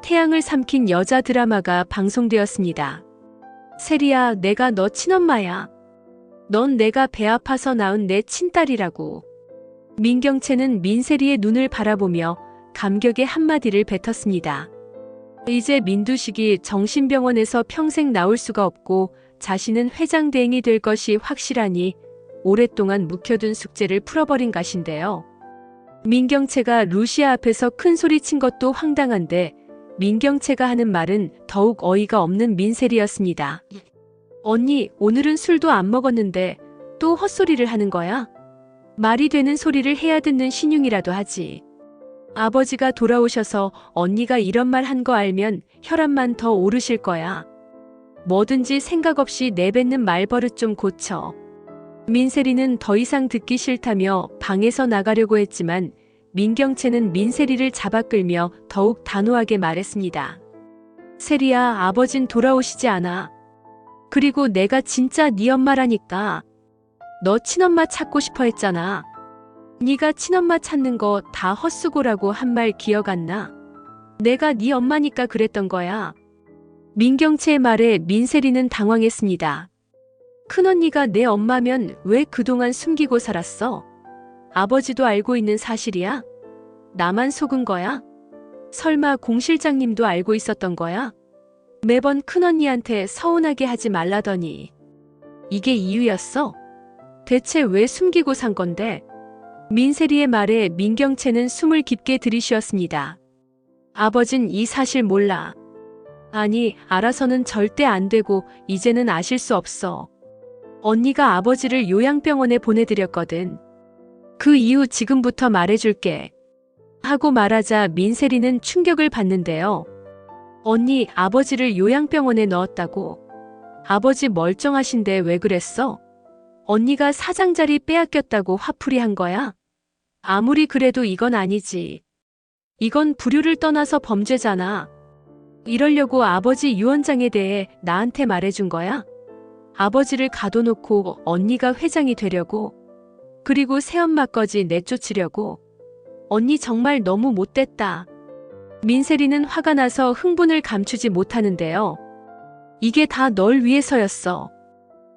태양을 삼킨 여자 드라마가 방송되었습니다. 세리야, 내가 너 친엄마야. 넌 내가 배 아파서 낳은 내 친딸이라고. 민경채는 민세리의 눈을 바라보며 감격의 한마디를 뱉었습니다. 이제 민두식이 정신병원에서 평생 나올 수가 없고 자신은 회장대행이 될 것이 확실하니 오랫동안 묵혀둔 숙제를 풀어버린 것인데요. 민경채가 루시아 앞에서 큰 소리 친 것도 황당한데 민경채가 하는 말은 더욱 어이가 없는 민세리였습니다. 언니, 오늘은 술도 안 먹었는데 또 헛소리를 하는 거야? 말이 되는 소리를 해야 듣는 신용이라도 하지. 아버지가 돌아오셔서 언니가 이런 말 한 거 알면 혈압만 더 오르실 거야. 뭐든지 생각 없이 내뱉는 말버릇 좀 고쳐. 민세리는 더 이상 듣기 싫다며 방에서 나가려고 했지만 민경채는 민세리를 잡아 끌며 더욱 단호하게 말했습니다. 세리야, 아버진 돌아오시지 않아. 그리고 내가 진짜 네 엄마라니까. 너 친엄마 찾고 싶어 했잖아. 네가 친엄마 찾는 거 다 헛수고라고 한 말 기억 안 나? 내가 네 엄마니까 그랬던 거야. 민경채의 말에 민세리는 당황했습니다. 큰언니가 내 엄마면 왜 그동안 숨기고 살았어? 아버지도 알고 있는 사실이야? 나만 속은 거야? 설마 공 실장님도 알고 있었던 거야? 매번 큰언니한테 서운하게 하지 말라더니 이게 이유였어? 대체 왜 숨기고 산 건데? 민세리의 말에 민경채는 숨을 깊게 들이쉬었습니다. 아버진 이 사실 몰라. 아니, 알아서는 절대 안 되고 이제는 아실 수 없어. 언니가 아버지를 요양병원에 보내드렸거든. 그 이유 지금부터 말해줄게. 하고 말하자 민세리는 충격을 받는데요. 언니, 아버지를 요양병원에 넣었다고? 아버지 멀쩡하신데 왜 그랬어? 언니가 사장자리 빼앗겼다고 화풀이 한 거야? 아무리 그래도 이건 아니지. 이건 불효를 떠나서 범죄잖아. 이러려고 아버지 유언장에 대해 나한테 말해준 거야? 아버지를 가둬놓고 언니가 회장이 되려고? 그리고 새엄마까지 내쫓으려고? 언니 정말 너무 못됐다. 민세리는 화가 나서 흥분을 감추지 못하는데요. 이게 다 널 위해서였어.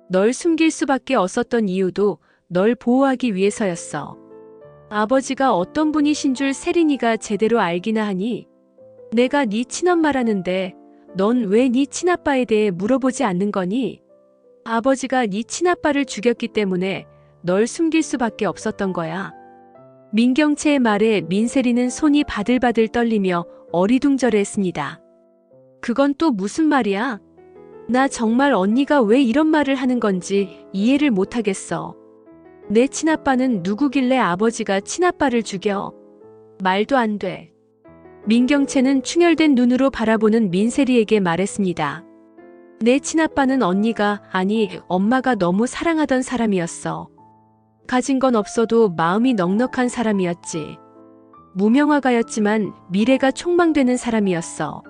널 숨길 수밖에 없었던 이유도 널 보호하기 위해서였어. 아버지가 어떤 분이신 줄 세린이가 제대로 알기나 하니? 내가 네 친엄마라는데 넌 왜 네 친아빠에 대해 물어보지 않는 거니? 아버지가 네 친아빠를 죽였기 때문에 널 숨길 수밖에 없었던 거야. 민경채의 말에 민세리는 손이 바들바들 떨리며 어리둥절해했습니다. 그건 또 무슨 말이야? 나 정말 언니가 왜 이런 말을 하는 건지 이해를 못하겠어. 내 친아빠는 누구길래 아버지가 친아빠를 죽여? 말도 안 돼. 민경채는 충혈된 눈으로 바라보는 민세리에게 말했습니다. 내 친아빠는 언니가, 아니 엄마가 너무 사랑하던 사람이었어. 가진 건 없어도 마음이 넉넉한 사람이었지. 무명화가였지만 미래가 촉망되는 사람이었어.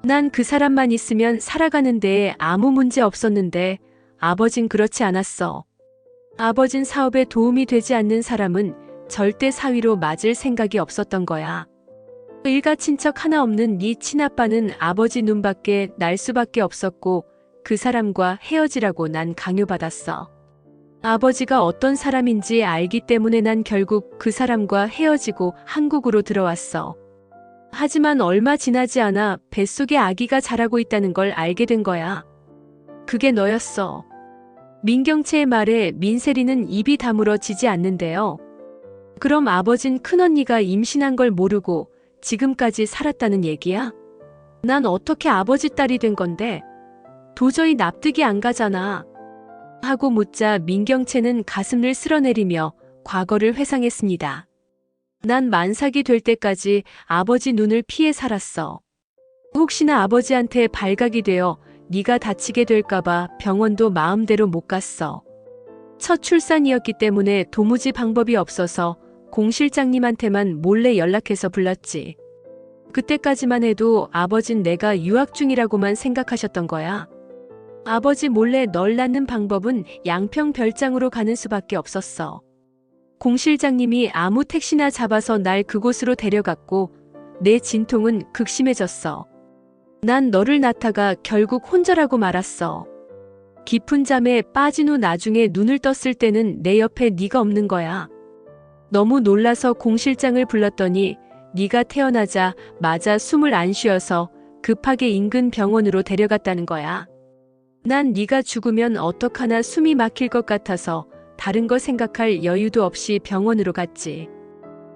난 그 사람만 있으면 살아가는 데에 아무 문제 없었는데 아버진 그렇지 않았어. 아버진 사업에 도움이 되지 않는 사람은 절대 사위로 맞을 생각이 없었던 거야. 일가 친척 하나 없는 네 친아빠는 아버지 눈밖에 날 수밖에 없었고 그 사람과 헤어지라고 난 강요받았어. 아버지가 어떤 사람인지 알기 때문에 난 결국 그 사람과 헤어지고 한국으로 들어왔어. 하지만 얼마 지나지 않아 뱃속에 아기가 자라고 있다는 걸 알게 된 거야. 그게 너였어. 민경채의 말에 민세리는 입이 다물어지지 않는데요. 그럼 아버진 큰언니가 임신한 걸 모르고 지금까지 살았다는 얘기야? 난 어떻게 아버지 딸이 된 건데? 도저히 납득이 안 가잖아. 하고 묻자 민경채는 가슴을 쓸어내리며 과거를 회상했습니다. 난 만삭이 될 때까지 아버지 눈을 피해 살았어. 혹시나 아버지한테 발각이 되어 네가 다치게 될까봐 병원도 마음대로 못 갔어. 첫 출산이었기 때문에 도무지 방법이 없어서 공 실장님한테만 몰래 연락해서 불렀지. 그때까지만 해도 아버진 내가 유학 중이라고만 생각하셨던 거야. 아버지 몰래 널 낳는 방법은 양평 별장으로 가는 수밖에 없었어. 공 실장님이 아무 택시나 잡아서 날 그곳으로 데려갔고 내 진통은 극심해졌어. 난 너를 낳다가 결국 혼절하고 말았어. 깊은 잠에 빠진 후 나중에 눈을 떴을 때는 내 옆에 네가 없는 거야. 너무 놀라서 공 실장을 불렀더니 네가 태어나자마자 숨을 안 쉬어서 급하게 인근 병원으로 데려갔다는 거야. 난 네가 죽으면 어떡하나 숨이 막힐 것 같아서 다른 거 생각할 여유도 없이 병원으로 갔지.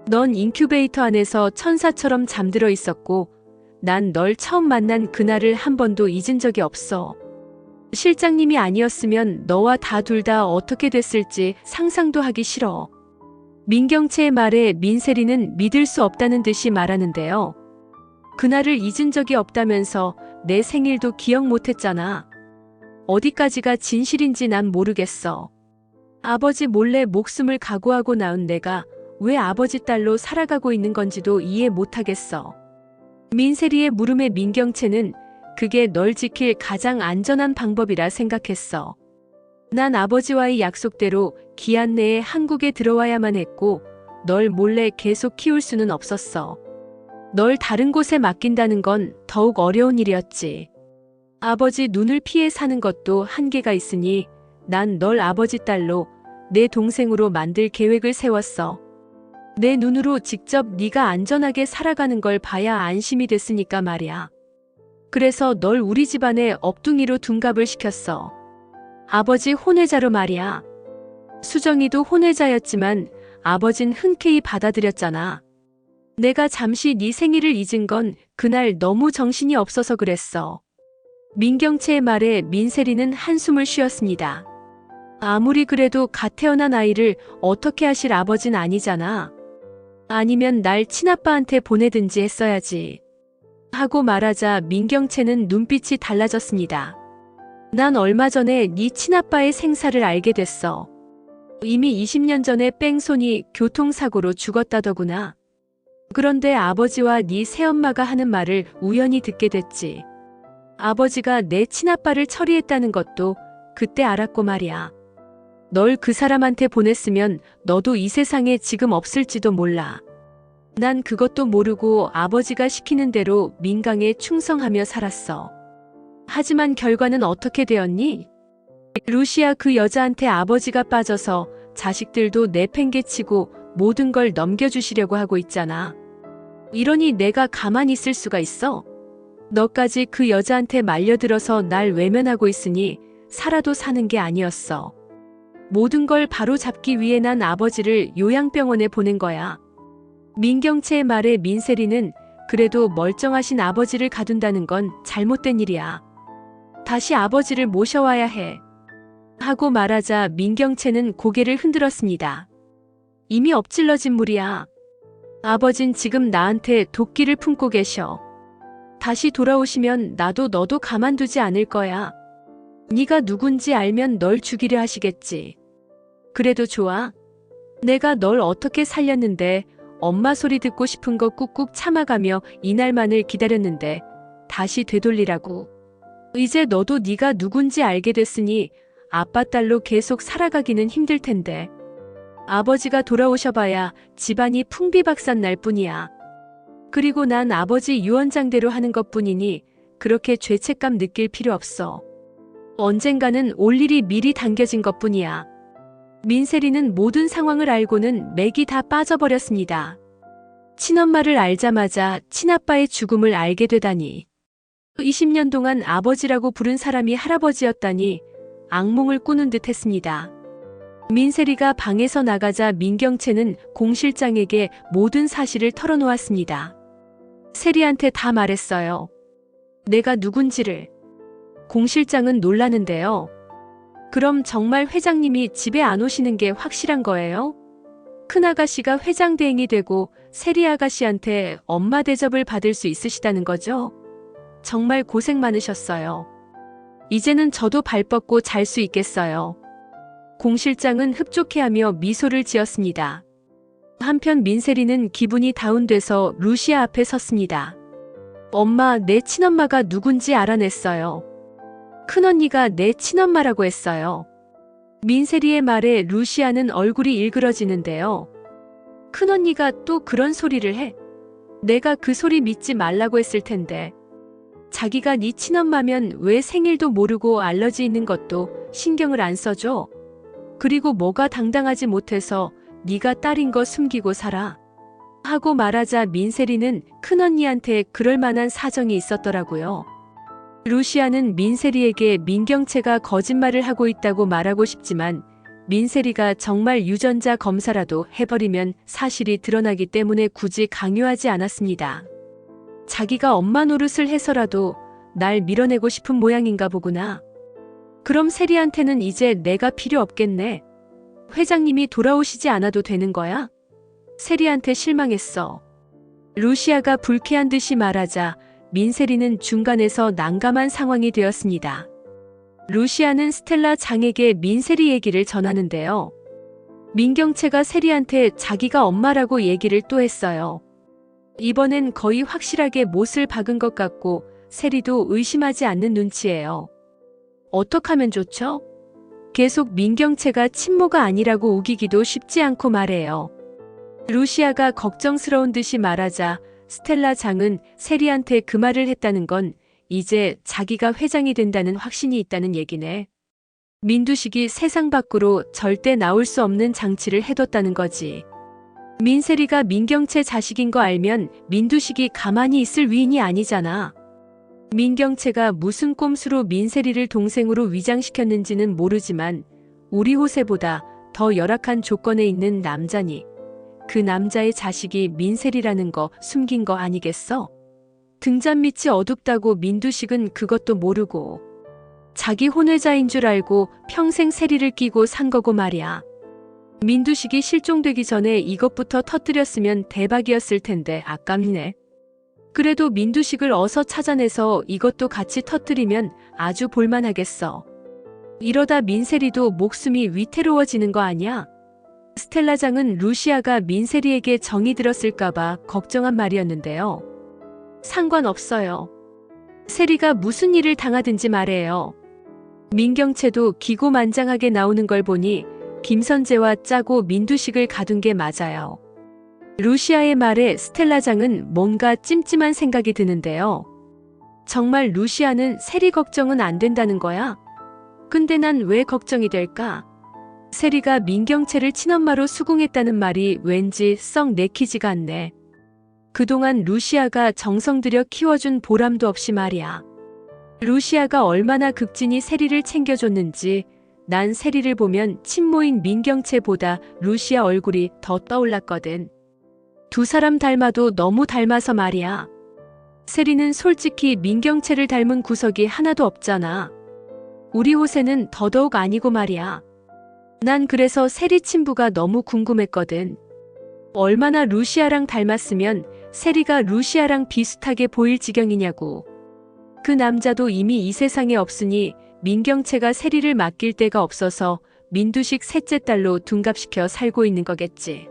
넌 인큐베이터 안에서 천사처럼 잠들어 있었고 난 널 처음 만난 그날을 한 번도 잊은 적이 없어. 실장님이 아니었으면 너와 다 둘 다 어떻게 됐을지 상상도 하기 싫어. 민경채의 말에 민세리는 믿을 수 없다는 듯이 말하는데요. 그날을 잊은 적이 없다면서 내 생일도 기억 못했잖아. 어디까지가 진실인지 난 모르겠어. 아버지 몰래 목숨을 각오하고 낳은 내가 왜 아버지 딸로 살아가고 있는 건지도 이해 못하겠어. 민세리의 물음에 민경채는 그게 널 지킬 가장 안전한 방법이라 생각했어. 난 아버지와의 약속대로 기한 내에 한국에 들어와야만 했고 널 몰래 계속 키울 수는 없었어. 널 다른 곳에 맡긴다는 건 더욱 어려운 일이었지. 아버지 눈을 피해 사는 것도 한계가 있으니 난 널 아버지 딸로 내 동생으로 만들 계획을 세웠어. 내 눈으로 직접 네가 안전하게 살아가는 걸 봐야 안심이 됐으니까 말이야. 그래서 널 우리 집안에 업둥이로 둔갑을 시켰어. 아버지 혼외자로 말이야. 수정이도 혼외자였지만 아버진 흔쾌히 받아들였잖아. 내가 잠시 네 생일을 잊은 건 그날 너무 정신이 없어서 그랬어. 민경채의 말에 민세리는 한숨을 쉬었습니다. 아무리 그래도 갓 태어난 아이를 어떻게 하실 아버진 아니잖아. 아니면 날 친아빠한테 보내든지 했어야지. 하고 말하자 민경채는 눈빛이 달라졌습니다. 난 얼마 전에 네 친아빠의 생사를 알게 됐어. 이미 20년 전에 뺑소니 교통사고로 죽었다더구나. 그런데 아버지와 네 새엄마가 하는 말을 우연히 듣게 됐지. 아버지가 내 친아빠를 처리했다는 것도 그때 알았고 말이야. 널 그 사람한테 보냈으면 너도 이 세상에 지금 없을지도 몰라. 난 그것도 모르고 아버지가 시키는 대로 민강에 충성하며 살았어. 하지만 결과는 어떻게 되었니? 루시아 그 여자한테 아버지가 빠져서 자식들도 내팽개치고 모든 걸 넘겨주시려고 하고 있잖아. 이러니 내가 가만히 있을 수가 있어? 너까지 그 여자한테 말려들어서 날 외면하고 있으니 살아도 사는 게 아니었어. 모든 걸 바로잡기 위해 난 아버지를 요양병원에 보낸 거야. 민경채의 말에 민세리는 그래도 멀쩡하신 아버지를 가둔다는 건 잘못된 일이야. 다시 아버지를 모셔와야 해. 하고 말하자 민경채는 고개를 흔들었습니다. 이미 엎질러진 물이야. 아버진 지금 나한테 도끼를 품고 계셔. 다시 돌아오시면 나도 너도 가만두지 않을 거야. 네가 누군지 알면 널 죽이려 하시겠지. 그래도 좋아. 내가 널 어떻게 살렸는데 엄마 소리 듣고 싶은 거 꾹꾹 참아가며 이날만을 기다렸는데 다시 되돌리라고. 이제 너도 네가 누군지 알게 됐으니 아빠 딸로 계속 살아가기는 힘들 텐데. 아버지가 돌아오셔봐야 집안이 풍비박산 날 뿐이야. 그리고 난 아버지 유언장대로 하는 것뿐이니 그렇게 죄책감 느낄 필요 없어. 언젠가는 올 일이 미리 당겨진 것뿐이야. 민세리는 모든 상황을 알고는 맥이 다 빠져버렸습니다. 친엄마를 알자마자 친아빠의 죽음을 알게 되다니. 20년 동안 아버지라고 부른 사람이 할아버지였다니 악몽을 꾸는 듯 했습니다. 민세리가 방에서 나가자 민경채는 공 실장에게 모든 사실을 털어놓았습니다. 세리한테 다 말했어요. 내가 누군지를. 공 실장은 놀라는데요. 그럼 정말 회장님이 집에 안 오시는 게 확실한 거예요? 큰아가씨가 회장 대행이 되고 세리 아가씨한테 엄마 대접을 받을 수 있으시다는 거죠? 정말 고생 많으셨어요. 이제는 저도 발 뻗고 잘 수 있겠어요. 공 실장은 흡족해하며 미소를 지었습니다. 한편 민세리는 기분이 다운돼서 루시아 앞에 섰습니다. 엄마, 내 친엄마가 누군지 알아냈어요. 큰언니가 내 친엄마라고 했어요. 민세리의 말에 루시아는 얼굴이 일그러지는데요. 큰언니가 또 그런 소리를 해? 내가 그 소리 믿지 말라고 했을 텐데. 자기가 네 친엄마면 왜 생일도 모르고 알러지 있는 것도 신경을 안 써줘? 그리고 뭐가 당당하지 못해서 네가 딸인 거 숨기고 살아? 하고 말하자 민세리는 큰언니한테 그럴 만한 사정이 있었더라고요. 루시아는 민세리에게 민경채가 거짓말을 하고 있다고 말하고 싶지만 민세리가 정말 유전자 검사라도 해버리면 사실이 드러나기 때문에 굳이 강요하지 않았습니다. 자기가 엄마 노릇을 해서라도 날 밀어내고 싶은 모양인가 보구나. 그럼 세리한테는 이제 내가 필요 없겠네. 회장님이 돌아오시지 않아도 되는 거야? 세리한테 실망했어. 루시아가 불쾌한 듯이 말하자 민세리는 중간에서 난감한 상황이 되었습니다. 루시아는 스텔라 장에게 민세리 얘기를 전하는데요. 민경채가 세리한테 자기가 엄마라고 얘기를 또 했어요. 이번엔 거의 확실하게 못을 박은 것 같고 세리도 의심하지 않는 눈치예요. 어떡하면 좋죠? 계속 민경채가 친모가 아니라고 우기기도 쉽지 않고 말해요. 루시아가 걱정스러운 듯이 말하자 스텔라 장은 세리한테 그 말을 했다는 건 이제 자기가 회장이 된다는 확신이 있다는 얘기네. 민두식이 세상 밖으로 절대 나올 수 없는 장치를 해뒀다는 거지. 민세리가 민경채 자식인 거 알면 민두식이 가만히 있을 위인이 아니잖아. 민경채가 무슨 꼼수로 민세리를 동생으로 위장시켰는지는 모르지만 우리 호세보다 더 열악한 조건에 있는 남자니 그 남자의 자식이 민세리라는 거 숨긴 거 아니겠어? 등잔 밑이 어둡다고 민두식은 그것도 모르고 자기 혼외자인 줄 알고 평생 세리를 끼고 산 거고 말이야. 민두식이 실종되기 전에 이것부터 터뜨렸으면 대박이었을 텐데 아깝네. 그래도 민두식을 어서 찾아내서 이것도 같이 터뜨리면 아주 볼만하겠어. 이러다 민세리도 목숨이 위태로워지는 거 아니야? 스텔라장은 루시아가 민세리에게 정이 들었을까봐 걱정한 말이었는데요. 상관없어요. 세리가 무슨 일을 당하든지 말해요. 민경채도 기고만장하게 나오는 걸 보니 김선재와 짜고 민두식을 가둔 게 맞아요. 루시아의 말에 스텔라장은 뭔가 찜찜한 생각이 드는데요. 정말 루시아는 세리 걱정은 안 된다는 거야? 근데 난 왜 걱정이 될까? 세리가 민경채를 친엄마로 수긍했다는 말이 왠지 썩 내키지가 않네. 그동안 루시아가 정성 들여 키워준 보람도 없이 말이야. 루시아가 얼마나 극진히 세리를 챙겨줬는지 난 세리를 보면 친모인 민경채보다 루시아 얼굴이 더 떠올랐거든. 두 사람 닮아도 너무 닮아서 말이야. 세리는 솔직히 민경채를 닮은 구석이 하나도 없잖아. 우리 호세는 더더욱 아니고 말이야. 난 그래서 세리 친부가 너무 궁금했거든. 얼마나 루시아랑 닮았으면 세리가 루시아랑 비슷하게 보일 지경이냐고. 그 남자도 이미 이 세상에 없으니 민경채가 세리를 맡길 데가 없어서 민두식 셋째 딸로 둔갑시켜 살고 있는 거겠지.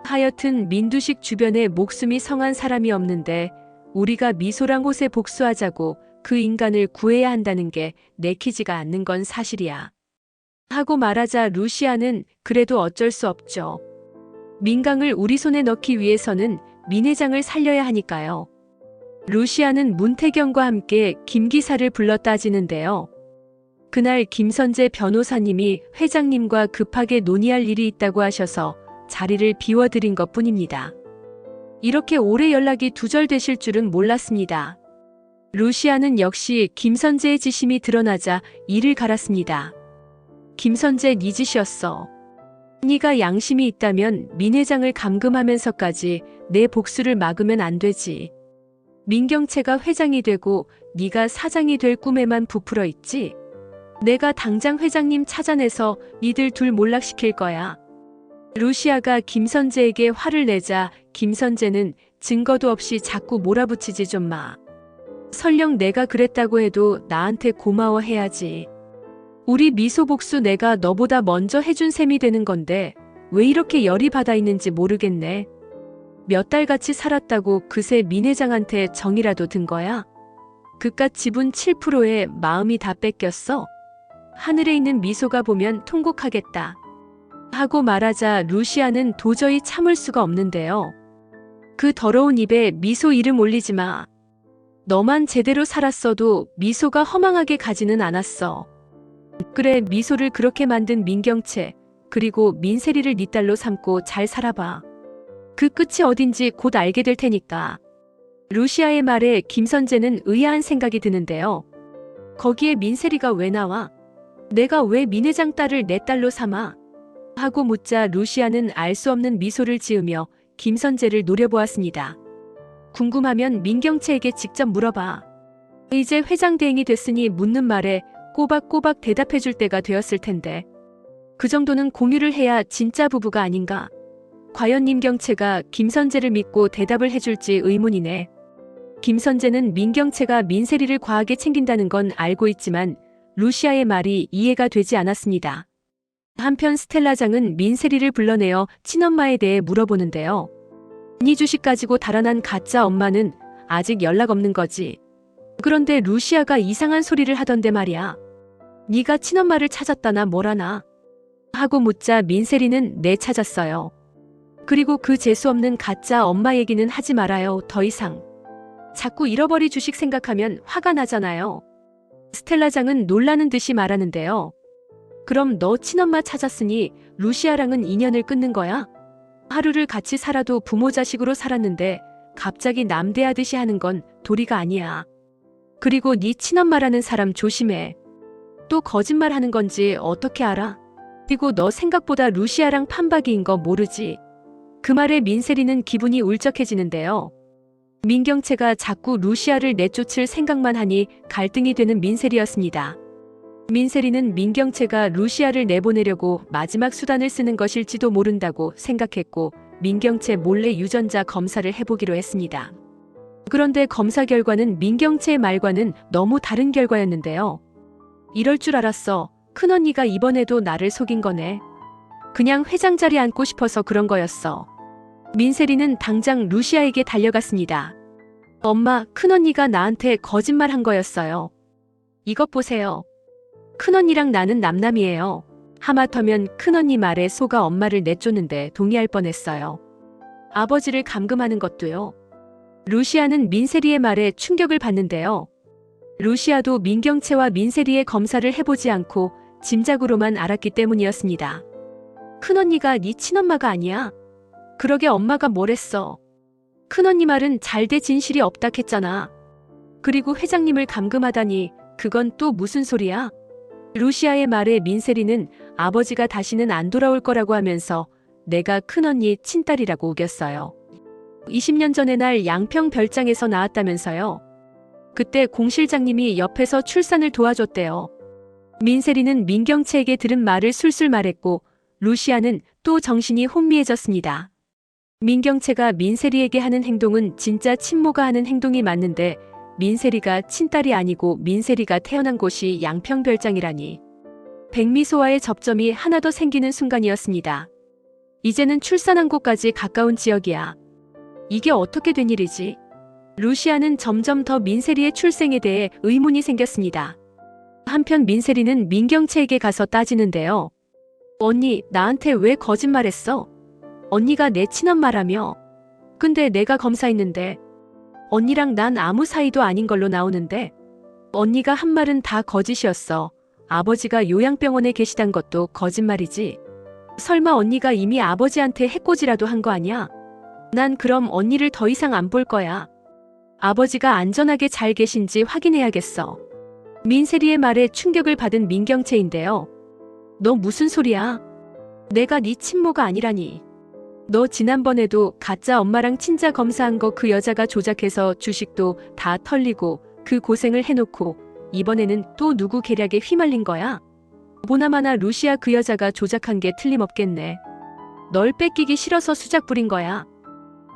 하여튼 민두식 주변에 목숨이 성한 사람이 없는데 우리가 미소랑 호세 복수하자고 그 인간을 구해야 한다는 게 내키지가 않는 건 사실이야. 하고 말하자 루시아는 그래도 어쩔 수 없죠. 민강을 우리 손에 넣기 위해서는 민 회장을 살려야 하니까요. 루시아는 문태경과 함께 김 기사를 불러 따지는데요. 그날 김선재 변호사님이 회장님과 급하게 논의할 일이 있다고 하셔서 자리를 비워드린 것뿐입니다. 이렇게 오래 연락이 두절되실 줄은 몰랐습니다. 루시아는 역시 김선재의 지심이 드러나자 이를 갈았습니다. 김선재 네 짓이었어. 네가 양심이 있다면 민 회장을 감금하면서까지 내 복수를 막으면 안 되지. 민경채가 회장이 되고 네가 사장이 될 꿈에만 부풀어 있지. 내가 당장 회장님 찾아내서 니들 둘 몰락시킬 거야. 루시아가 김선재에게 화를 내자 김선재는 증거도 없이 자꾸 몰아붙이지 좀 마. 설령 내가 그랬다고 해도 나한테 고마워해야지. 우리 미소복수 내가 너보다 먼저 해준 셈이 되는 건데 왜 이렇게 열이 받아 있는지 모르겠네. 몇 달 같이 살았다고 그새 민 회장한테 정이라도 든 거야? 그깟 지분 7%에 마음이 다 뺏겼어? 하늘에 있는 미소가 보면 통곡하겠다. 하고 말하자 루시아는 도저히 참을 수가 없는데요. 그 더러운 입에 미소 이름 올리지 마. 너만 제대로 살았어도 미소가 허망하게 가지는 않았어. 그래, 미소를 그렇게 만든 민경채, 그리고 민세리를 네 딸로 삼고 잘 살아봐. 그 끝이 어딘지 곧 알게 될 테니까. 루시아의 말에 김선재는 의아한 생각이 드는데요. 거기에 민세리가 왜 나와? 내가 왜 민 회장 딸을 내 딸로 삼아? 하고 묻자 루시아는 알 수 없는 미소를 지으며 김선재를 노려보았습니다. 궁금하면 민경채에게 직접 물어봐. 이제 회장 대행이 됐으니 묻는 말에 꼬박꼬박 대답해 줄 때가 되었을 텐데. 그 정도는 공유를 해야 진짜 부부가 아닌가? 과연 민경채가 김선재를 믿고 대답을 해줄지 의문이네. 김선재는 민경채가 민세리를 과하게 챙긴다는 건 알고 있지만 루시아의 말이 이해가 되지 않았습니다. 한편 스텔라장은 민세리를 불러내어 친엄마에 대해 물어보는데요. 네 주식 가지고 달아난 가짜 엄마는 아직 연락 없는 거지. 그런데 루시아가 이상한 소리를 하던데 말이야. 네가 친엄마를 찾았다나 뭐라나? 하고 묻자 민세리는 네, 찾았어요. 그리고 그 재수없는 가짜 엄마 얘기는 하지 말아요. 더 이상. 자꾸 잃어버릴 주식 생각하면 화가 나잖아요. 스텔라장은 놀라는 듯이 말하는데요. 그럼 너 친엄마 찾았으니 루시아랑은 인연을 끊는 거야? 하루를 같이 살아도 부모 자식으로 살았는데 갑자기 남대하듯이 하는 건 도리가 아니야. 그리고 네 친엄마라는 사람 조심해. 또 거짓말하는 건지 어떻게 알아? 그리고 너 생각보다 루시아랑 판박이인 거 모르지? 그 말에 민세리는 기분이 울적해지는데요. 민경채가 자꾸 루시아를 내쫓을 생각만 하니 갈등이 되는 민세리였습니다. 민세리는 민경채가 루시아를 내보내려고 마지막 수단을 쓰는 것일지도 모른다고 생각했고 민경채 몰래 유전자 검사를 해보기로 했습니다. 그런데 검사 결과는 민경채의 말과는 너무 다른 결과였는데요. 이럴 줄 알았어. 큰언니가 이번에도 나를 속인 거네. 그냥 회장 자리 앉고 싶어서 그런 거였어. 민세리는 당장 루시아에게 달려갔습니다. 엄마, 큰언니가 나한테 거짓말한 거였어요. 이것 보세요. 큰언니랑 나는 남남이에요. 하마터면 큰언니 말에 속아 엄마를 내쫓는데 동의할 뻔했어요. 아버지를 감금하는 것도요. 루시아는 민세리의 말에 충격을 받는데요. 루시아도 민경채와 민세리의 검사를 해보지 않고 짐작으로만 알았기 때문이었습니다. 큰언니가 네 친엄마가 아니야. 그러게 엄마가 뭘 했어. 큰언니 말은 잘돼 진실이 없다 했잖아. 그리고 회장님을 감금하다니 그건 또 무슨 소리야? 루시아의 말에 민세리는 아버지가 다시는 안 돌아올 거라고 하면서 내가 큰언니 친딸이라고 우겼어요. 20년 전의 날 양평 별장에서 나왔다면서요. 그때 공 실장님이 옆에서 출산을 도와줬대요. 민세리는 민경채에게 들은 말을 술술 말했고 루시아는 또 정신이 혼미해졌습니다. 민경채가 민세리에게 하는 행동은 진짜 친모가 하는 행동이 맞는데 민세리가 친딸이 아니고 민세리가 태어난 곳이 양평별장이라니. 백미소와의 접점이 하나 더 생기는 순간이었습니다. 이제는 출산한 곳까지 가까운 지역이야. 이게 어떻게 된 일이지? 루시아는 점점 더 민세리의 출생에 대해 의문이 생겼습니다. 한편 민세리는 민경채에게 가서 따지는데요. 언니, 나한테 왜 거짓말했어? 언니가 내 친엄마라며. 근데 내가 검사했는데 언니랑 난 아무 사이도 아닌 걸로 나오는데 언니가 한 말은 다 거짓이었어. 아버지가 요양병원에 계시단 것도 거짓말이지. 설마 언니가 이미 아버지한테 해코지라도 한 거 아니야? 난 그럼 언니를 더 이상 안 볼 거야. 아버지가 안전하게 잘 계신지 확인해야겠어. 민세리의 말에 충격을 받은 민경채인데요. 너 무슨 소리야? 내가 네 친모가 아니라니. 너 지난번에도 가짜 엄마랑 친자 검사한 거 그 여자가 조작해서 주식도 다 털리고 그 고생을 해놓고 이번에는 또 누구 계략에 휘말린 거야? 보나마나 루시아 그 여자가 조작한 게 틀림없겠네. 널 뺏기기 싫어서 수작 부린 거야.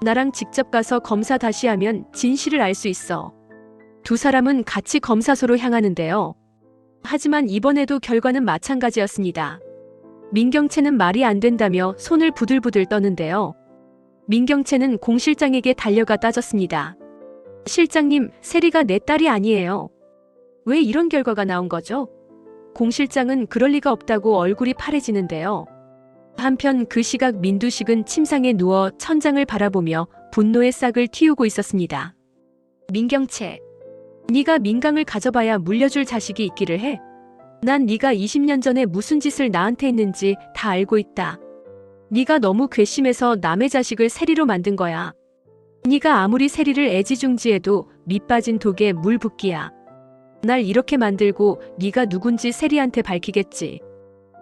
나랑 직접 가서 검사 다시 하면 진실을 알 수 있어. 두 사람은 같이 검사소로 향하는데요. 하지만 이번에도 결과는 마찬가지였습니다. 민경채는 말이 안 된다며 손을 부들부들 떠는데요. 민경채는 공 실장에게 달려가 따졌습니다. 실장님, 세리가 내 딸이 아니에요. 왜 이런 결과가 나온 거죠? 공 실장은 그럴 리가 없다고 얼굴이 파래지는데요. 한편 그 시각 민두식은 침상에 누워 천장을 바라보며 분노의 싹을 틔우고 있었습니다. 민경채, 네가 민강을 가져봐야 물려줄 자식이 있기를 해. 난 네가 20년 전에 무슨 짓을 나한테 했는지 다 알고 있다. 네가 너무 괘씸해서 남의 자식을 세리로 만든 거야. 네가 아무리 세리를 애지중지해도 밑 빠진 독에 물 붓기야. 날 이렇게 만들고 네가 누군지 세리한테 밝히겠지.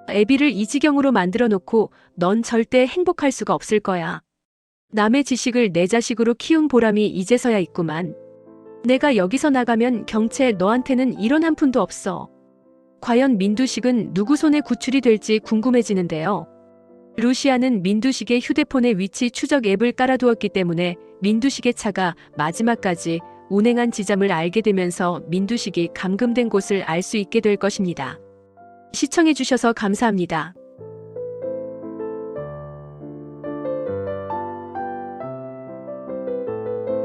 애비를 이 지경으로 만들어 놓고 넌 절대 행복할 수가 없을 거야. 남의 지식을 내 자식으로 키운 보람이 이제서야 있구만. 내가 여기서 나가면 경채 너한테는 일원 한 푼도 없어. 과연 민두식은 누구 손에 구출이 될지 궁금해지는데요. 루시아는 민두식의 휴대폰에 위치 추적 앱을 깔아두었기 때문에 민두식의 차가 마지막까지 운행한 지점을 알게 되면서 민두식이 감금된 곳을 알 수 있게 될 것입니다. 시청해주셔서 감사합니다.